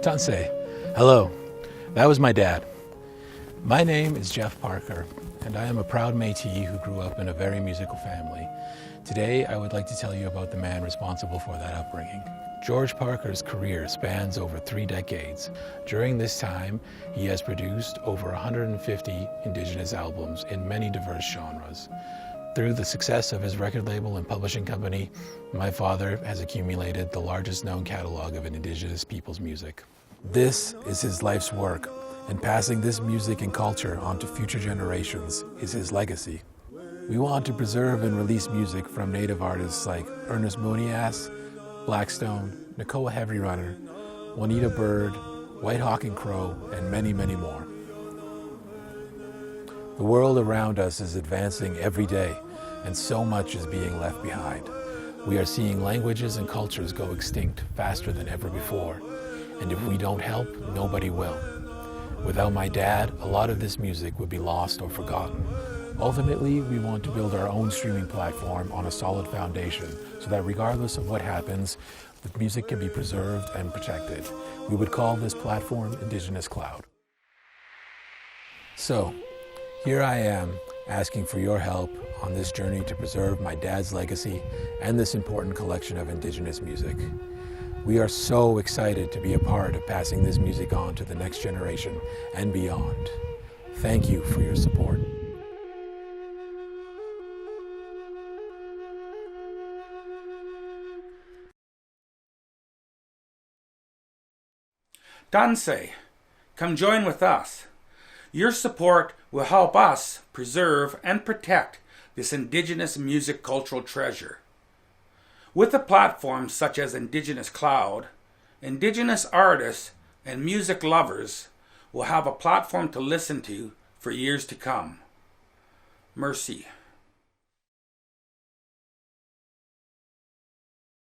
Tansei. Hello. That was my dad. My name is Jeff Parker, and I am a proud Métis who grew up in a very musical family. Today, I would like to tell you about the man responsible for that upbringing. George Parker's career spans over 3 decades. During this time, he has produced over 150 Indigenous albums in many diverse genres. Through the success of his record label and publishing company, my father has accumulated the largest known catalog of Indigenous people's music. This is his life's work, and passing this music and culture on to future generations is his legacy. We want to preserve and release music from Native artists like Ernest Monias, Blackstone, Nakoa Heavy Runner, Juanita Bird, White Hawk and Crow, and many, many more. The world around us is advancing every day, and so much is being left behind. We are seeing languages and cultures go extinct faster than ever before, and if we don't help, nobody will. Without my dad, a lot of this music would be lost or forgotten. Ultimately, we want to build our own streaming platform on a solid foundation so that regardless of what happens, the music can be preserved and protected. We would call this platform Indegenous Cloud. So, here I am asking for your help on this journey to preserve my dad's legacy and this important collection of Indigenous music. We are so excited to be a part of passing this music on to the next generation and beyond. Thank you for your support. Tansei, come join with us. Your support will help us preserve and protect this Indigenous music cultural treasure. With a platform such as Indegenous Cloud, Indigenous artists and music lovers will have a platform to listen to for years to come. Merci.